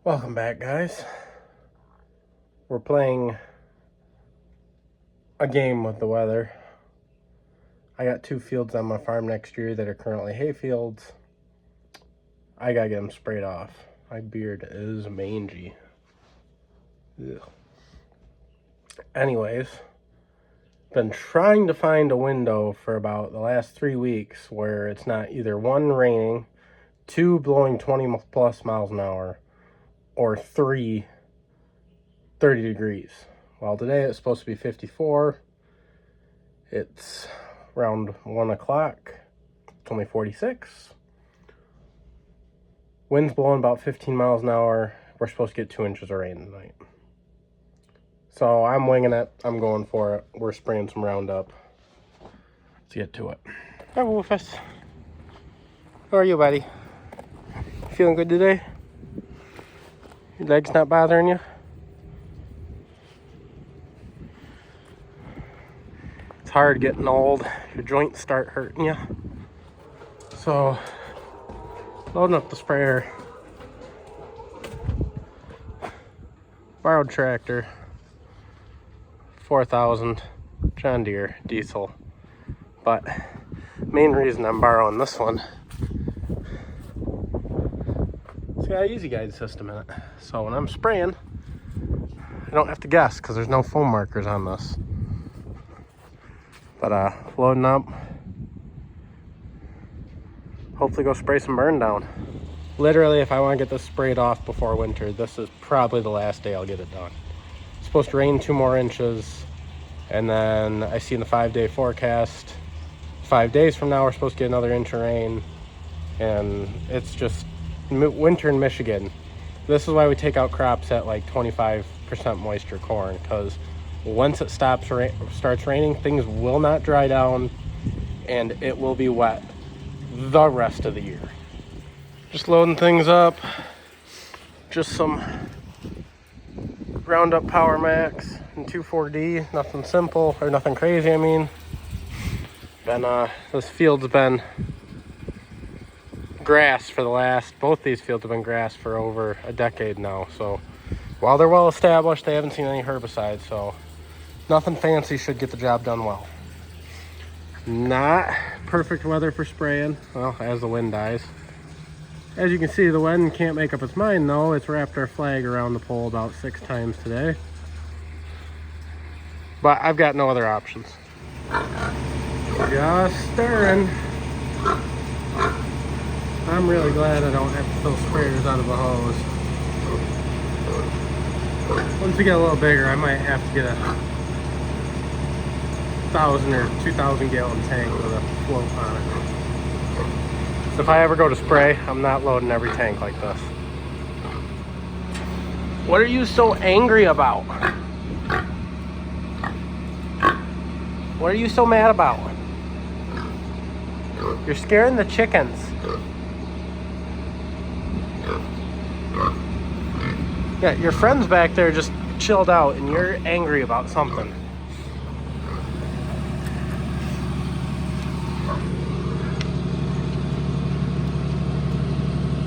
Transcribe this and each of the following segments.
Welcome back, guys. We're playing a game with the weather. I got 2 fields on my farm next year that are currently hay fields. I gotta get them sprayed off. My beard is mangy. Ugh. Anyways, been trying to find a window for about the last 3 weeks where it's not either 1, raining, 2, blowing 20 plus miles an hour, or 3, 30 degrees. Well, today it's supposed to be 54. It's around 1 o'clock. It's only 46. Wind's blowing about 15 miles an hour. We're supposed to get 2 inches of rain tonight. So I'm winging it. I'm going for it. We're spraying some Roundup. Let's get to it. Hi, Wolfus. How are you, buddy? Feeling good today? Your leg's not bothering you? It's hard getting old. Your joints start hurting you. So, loading up the sprayer. Borrowed tractor. 4,000 John Deere diesel. But main reason I'm borrowing this one, it's got an easy guide system in it. So when I'm spraying, I don't have to guess because there's no foam markers on this. But loading up, hopefully go spray some burn down. Literally, if I want to get this sprayed off before winter, this is probably the last day I'll get it done. It's supposed to rain 2 more inches, and then I see in the 5-day forecast, 5 days from now we're supposed to get another inch of rain, and it's just winter in Michigan. This is why we take out crops at like 25% moisture corn, because once it starts raining, things will not dry down and it will be wet the rest of the year. Just loading things up. Just some Roundup Power Max and 2,4-D. Nothing simple or nothing crazy. I mean, this field's been grass for both these fields have been grass for over a decade now. So while they're well established, they haven't seen any herbicides. So nothing fancy, should get the job done well. Not perfect weather for spraying, well, as the wind dies. As you can see, the wind can't make up its mind though. It's wrapped our flag around the pole about 6 times today. But I've got no other options. Just stirring. I'm really glad I don't have to fill sprayers out of a hose. Once we get a little bigger, I might have to get a 1,000 or 2,000 gallon tank with a float on it. So if I ever go to spray, I'm not loading every tank like this. What are you so angry about? What are you so mad about? You're scaring the chickens. Yeah, your friends back there just chilled out and you're angry about something.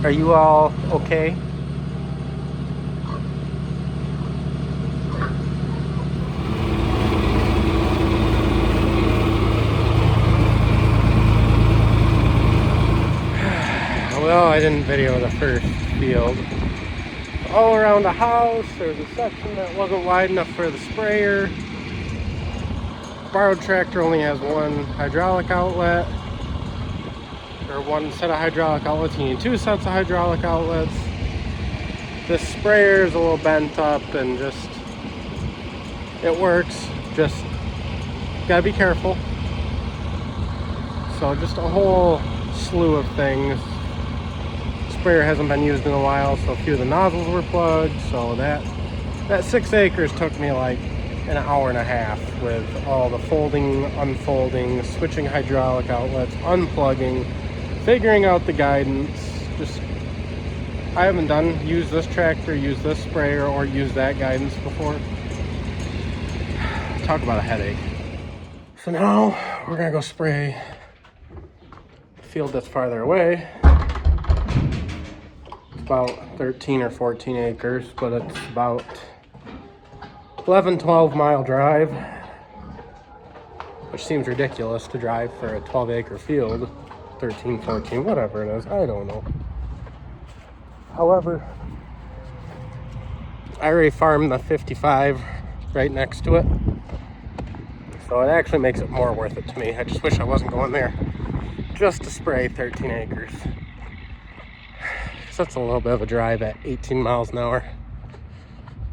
Are you all okay? Well, I didn't video the first field. All around the house, there's a section that wasn't wide enough for the sprayer. Borrowed tractor only has 1 hydraulic outlet, or 1 set of hydraulic outlets. You need 2 sets of hydraulic outlets. This sprayer is a little bent up and just, it works, just gotta be careful. So just a whole slew of things. Sprayer hasn't been used in a while, so a few of the nozzles were plugged. So that 6 acres took me like an hour and a half with all the folding, unfolding, switching hydraulic outlets, unplugging, figuring out the guidance. Just, I haven't used this tractor, used this sprayer, or used that guidance before. Talk about a headache. So now we're gonna go spray the field that's farther away. about 13 or 14 acres, but it's about 11, 12 mile drive, which seems ridiculous to drive for a 12-acre field. 13, 14, whatever it is, I don't know. However, I already farmed the 55 right next to it, so it actually makes it more worth it to me. I just wish I wasn't going there just to spray 13 acres. That's a little bit of a drive at 18 miles an hour.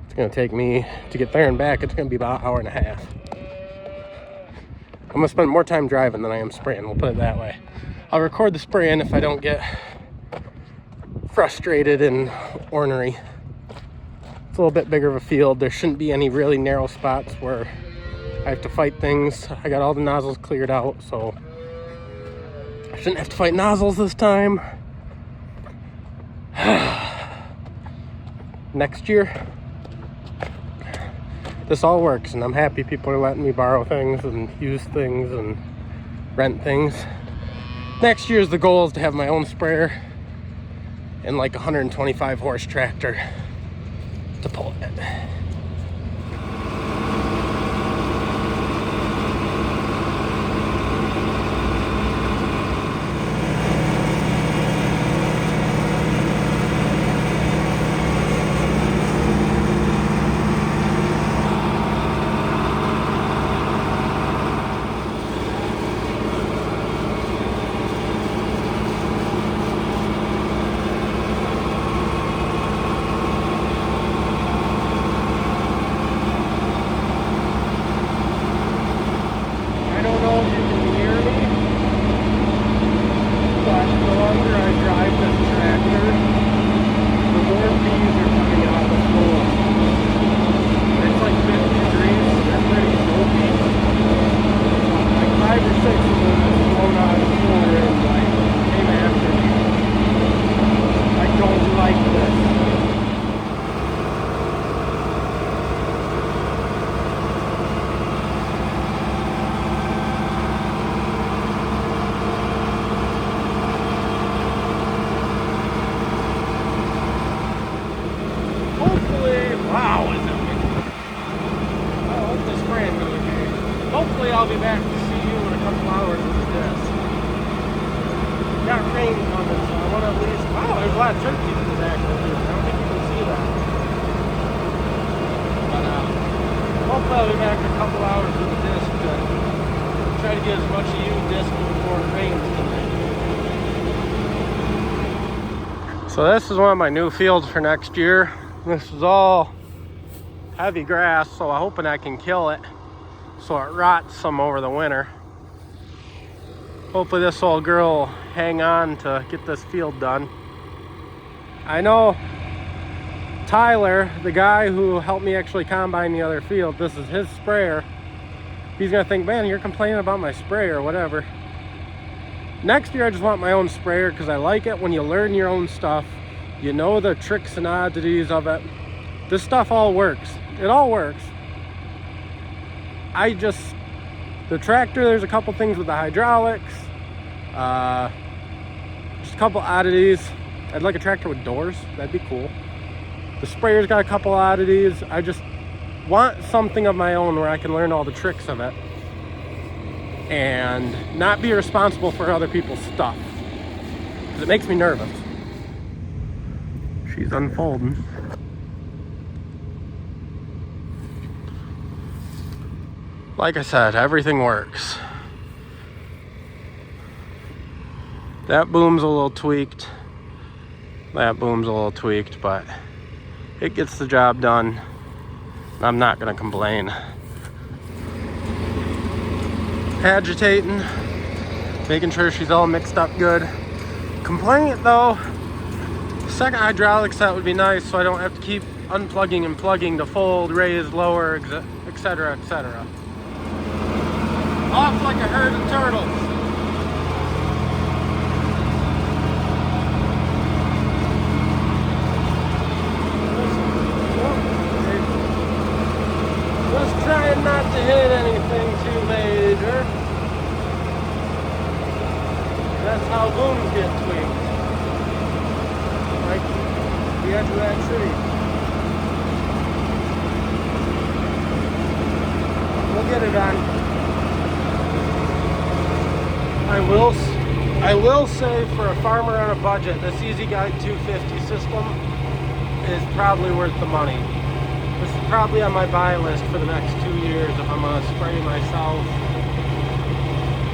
It's gonna take me to get there and back. It's gonna be about an hour and a half. I'm gonna spend more time driving than I am spraying, we'll put it that way. I'll record the spraying if I don't get frustrated and ornery. It's a little bit bigger of a field. There shouldn't be any really narrow spots where I have to fight things. I got all the nozzles cleared out, so I shouldn't have to fight nozzles this time. Next year, this all works, and I'm happy people are letting me borrow things and use things and rent things. Next year's the goal is to have my own sprayer and like a 125 horse tractor to pull it. Hopefully I'll be back to see you in a couple hours with this. Got rain coming, so I want to at least... Wow, there's a lot of turkeys in the back of here. I don't think you can see that. But hopefully I'll be back in a couple hours with the disc to try to get as much of you disc before it rains tonight. So this is one of my new fields for next year. This is all heavy grass, so I'm hoping I can kill it so it rots some over the winter. Hopefully this old girl will hang on to get this field done. I know Tyler, the guy who helped me actually combine the other field, this is his sprayer. He's gonna think, man, you're complaining about my sprayer or whatever. Next year I just want my own sprayer because I like it when you learn your own stuff. You know the tricks and oddities of it. This stuff all works. It all works. The tractor, there's a couple things with the hydraulics. Just a couple oddities. I'd like a tractor with doors. That'd be cool. The sprayer's got a couple oddities. I just want something of my own where I can learn all the tricks of it and not be responsible for other people's stuff, because it makes me nervous. She's unfolding. Like I said, everything works. That boom's a little tweaked. That boom's a little tweaked, but it gets the job done. I'm not gonna complain. Agitating, making sure she's all mixed up good. Complaint though, second hydraulic set would be nice so I don't have to keep unplugging and plugging to fold, raise, lower, etc., etc. Off like a herd of turtles. Just trying not to hit anything too major. That's how booms get tweaked. Like edge of that tree. We'll get it done. I will say, for a farmer on a budget, this Easy Guide 250 system is probably worth the money. This is probably on my buy list for the next 2 years if I'm going to spray myself.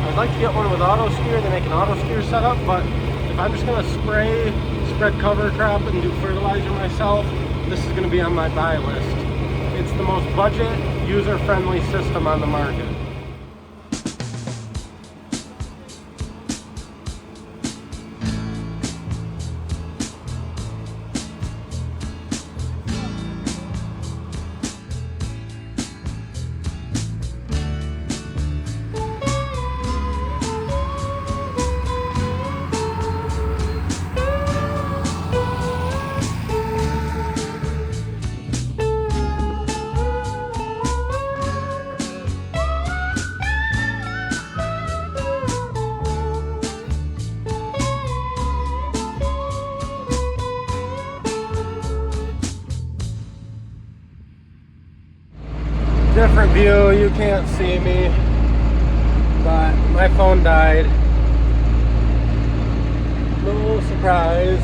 I'd like to get one with auto steer. They make an auto steer setup, but if I'm just going to spread cover crop and do fertilizer myself, this is going to be on my buy list. It's the most budget, user-friendly system on the market. Different view, you can't see me, but my phone died. No surprise.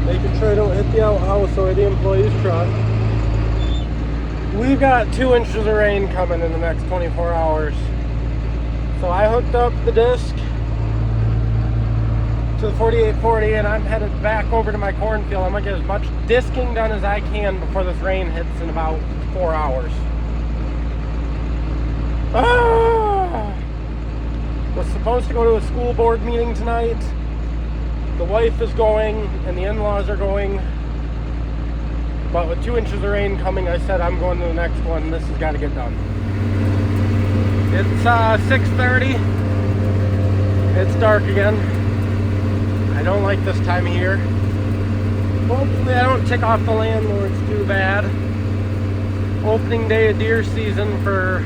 Making sure I don't hit the outhouse or the employee's truck. We've got 2 inches of rain coming in the next 24 hours. So I hooked up the disc to the 4840 and I'm headed back over to my cornfield. I'm gonna get as much disking done as I can before this rain hits in about 4 hours. Was supposed to go to a school board meeting tonight. The wife is going and the in-laws are going. But with 2 inches of rain coming, I said I'm going to the next one. This has got to get done. It's 6:30. It's dark again. I don't like this time of year. Hopefully I don't tick off the landlords too bad. Opening day of deer season for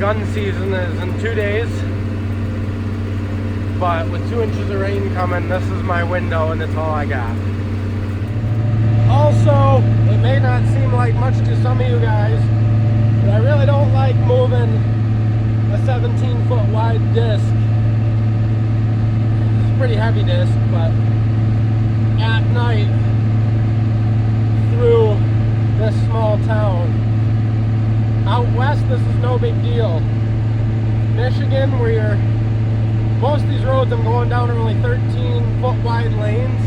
gun season is in 2 days. But with 2 inches of rain coming, this is my window and it's all I got. Also, it may not seem like much to some of you guys, but I really don't like moving a 17-foot wide disc. Pretty heavy disc, but at night through this small town. Out west, this is no big deal. Michigan, where most of these roads I'm going down are only 13-foot wide lanes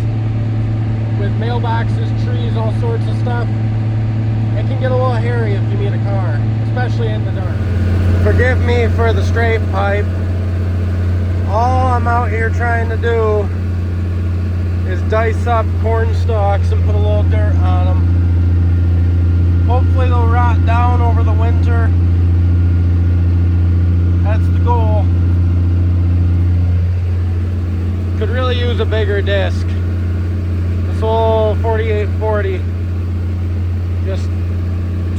with mailboxes, trees, all sorts of stuff. It can get a little hairy if you meet a car, especially in the dark. Forgive me for the straight pipe. All I'm out here trying to do is dice up corn stalks and put a little dirt on them. Hopefully they'll rot down over the winter. That's the goal. Could really use a bigger disc. This old 4840 just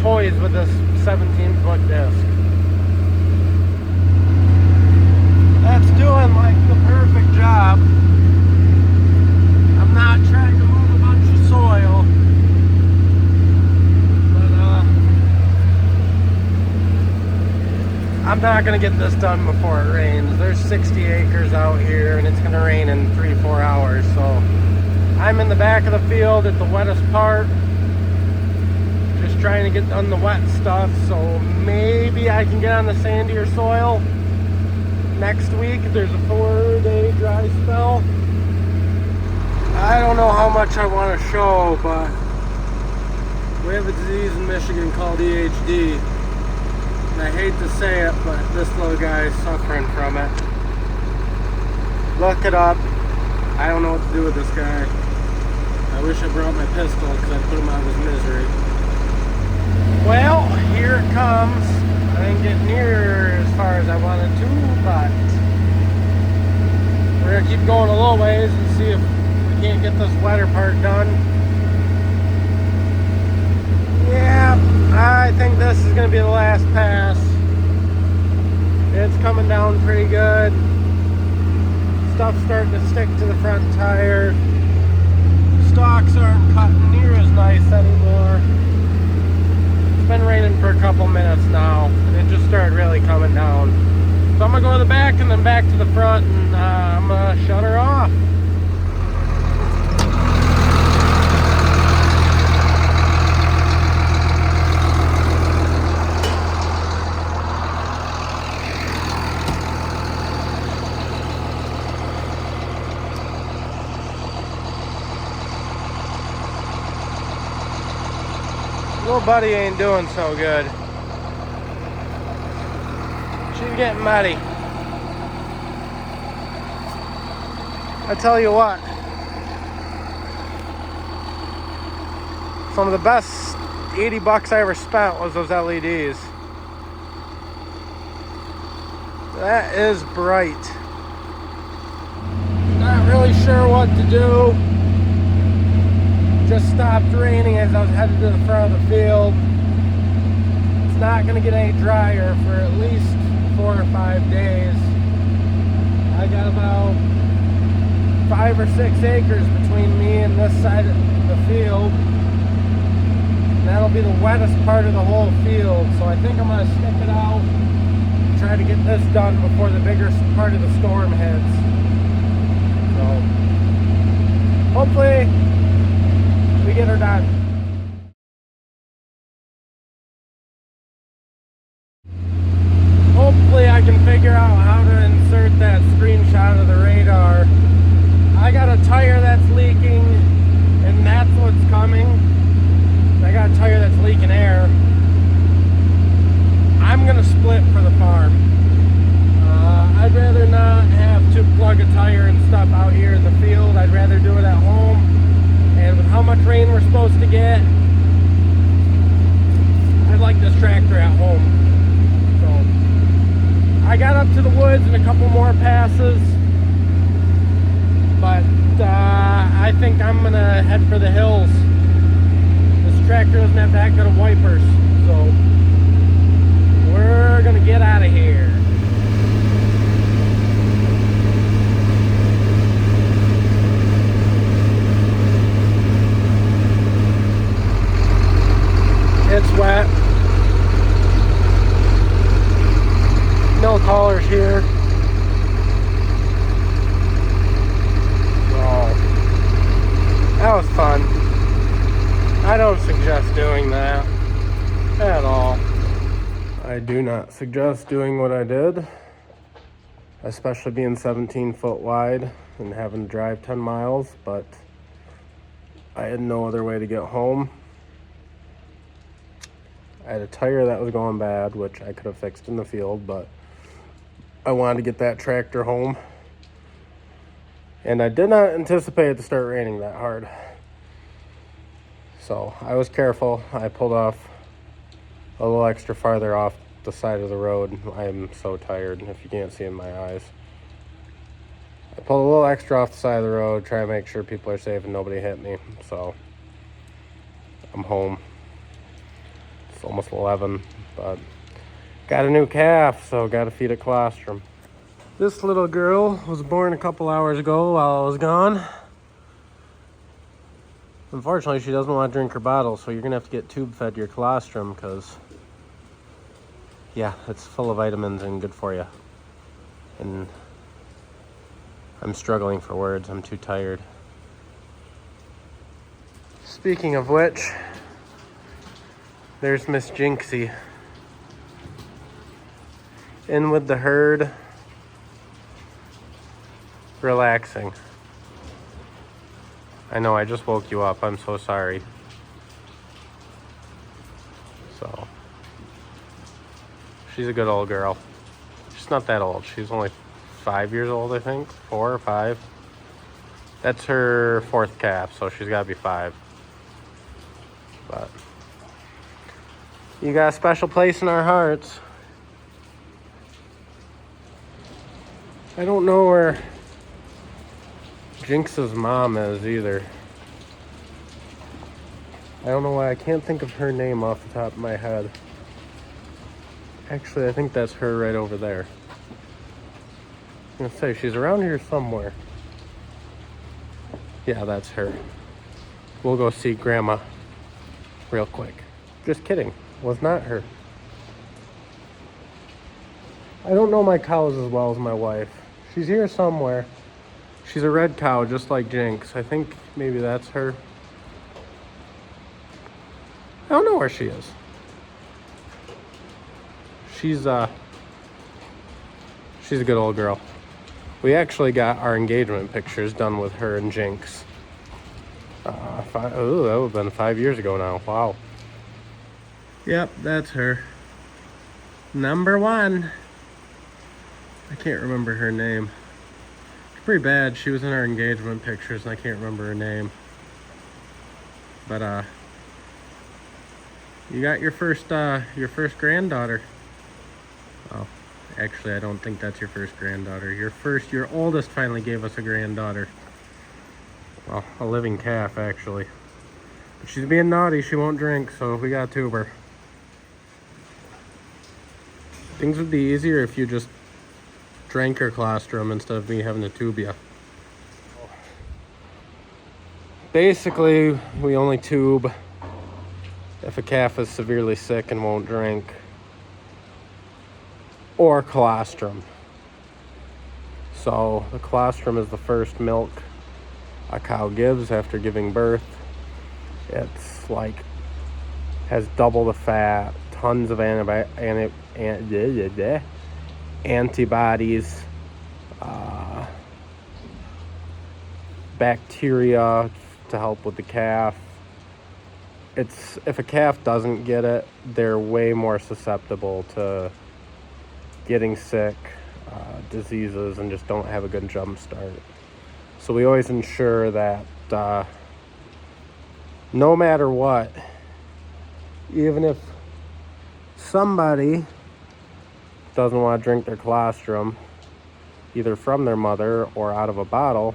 toys with this 17-foot disc. That's doing like the perfect job. I'm not trying to move a bunch of soil, but I'm not gonna get this done before it rains. There's 60 acres out here and it's gonna rain in 3-4 hours, so I'm in the back of the field at the wettest part, just trying to get done the wet stuff, so maybe I can get on the sandier soil next week. There's a 4-day dry spell. I don't know how much I want to show, but we have a disease in Michigan called EHD. And I hate to say it, but this little guy is suffering from it. Look it up. I don't know what to do with this guy. I wish I brought my pistol because I put him out of his misery. Well, here it comes. I didn't get near as far as I wanted to, but we're going to keep going a little ways and see if we can't get this wetter part done. Yeah, I think this is going to be the last pass. It's coming down pretty good. Stuff's starting to stick to the front tire. Stalks aren't cutting near as nice anymore. It's been raining for a couple minutes now, and it just started really coming down. So I'm gonna go to the back and then back to the front, and I'm gonna shut her off. Little buddy ain't doing so good. She's getting muddy. I tell you what, some of the best $80 I ever spent was those LEDs. That is bright. Not really sure what to do. Just stopped raining as I was headed to the front of the field. It's not going to get any drier for at least 4 or 5 days. I got about 5 or 6 acres between me and this side of the field. And that'll be the wettest part of the whole field. So I think I'm going to stick it out and try to get this done before the bigger part of the storm hits. So hopefully we get her done. Hopefully I can figure out how to insert that screenshot of the radar. I got a tire that's leaking, and that's what's coming. I got a tire that's leaking air. I'm gonna split for the farm. I'd rather not have to plug a tire and stuff out here in the field. I'd rather do it at home. And with how much rain we're supposed to get, I'd like this tractor at home. So I got up to the woods and a couple more passes, but I think I'm gonna head for the hills. This tractor doesn't have that good of wipers, so we're gonna get out of here. It's wet. No callers here. Oh, that was fun. I don't suggest doing that at all. I do not suggest doing what I did, especially being 17 foot wide and having to drive 10 miles, but I had no other way to get home. I had a tire that was going bad, which I could have fixed in the field, but I wanted to get that tractor home. And I did not anticipate it to start raining that hard. So I was careful. I pulled off a little extra farther off the side of the road. I am so tired, if you can't see in my eyes. I pulled a little extra off the side of the road, try to make sure people are safe and nobody hit me. So I'm home. It's almost 11, but got a new calf, so got to feed it colostrum. This little girl was born a couple hours ago while I was gone. Unfortunately, she doesn't want to drink her bottle, so you're going to have to get tube fed your colostrum because, yeah, it's full of vitamins and good for you. And I'm struggling for words. I'm too tired. Speaking of which, there's Miss Jinxie in with the herd, relaxing. I know I just woke you up. I'm so sorry. So, she's a good old girl. She's not that old. She's only 5 years old, I think. 4 or 5. That's her 4th calf, so she's got to be 5. But you got a special place in our hearts. I don't know where Jinx's mom is either. I don't know why I can't think of her name off the top of my head. Actually, I think that's her right over there. gonna say, she's around here somewhere. Yeah, that's her. We'll go see Grandma real quick. Just kidding, was not her. I don't know my cows as well as my wife. She's here somewhere. She's a red cow, just like Jinx. I think maybe that's her. I don't know where she is. She's a good old girl. We actually got our engagement pictures done with her and Jinx. That would have been 5 years ago now. Wow. Yep, that's her. Number one. I can't remember her name. It's pretty bad. She was in our engagement pictures and I can't remember her name. But you got your first granddaughter. Oh, actually I don't think that's your first granddaughter. Your oldest finally gave us a granddaughter. Well, a living calf actually. But she's being naughty, she won't drink, so we gotta tube her. Things would be easier if you just drank her colostrum instead of me having to tube you. Basically, we only tube if a calf is severely sick and won't drink, or colostrum. So the colostrum is the first milk a cow gives after giving birth. It's like has double the fat, tons of antibodies, bacteria to help with the calf. If a calf doesn't get it, they're way more susceptible to getting sick, diseases, and just don't have a good jump start. So we always ensure that no matter what, even if somebody doesn't want to drink their colostrum, either from their mother or out of a bottle,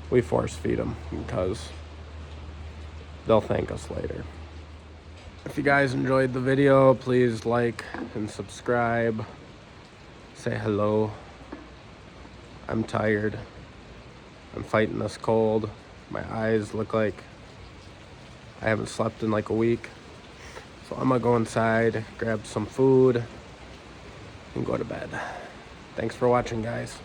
we force feed them because they'll thank us later. If you guys enjoyed the video, please like and subscribe. Say hello. I'm tired. I'm fighting this cold. My eyes look like I haven't slept in like a week. So I'm gonna go inside, grab some food, and go to bed. Thanks for watching, guys.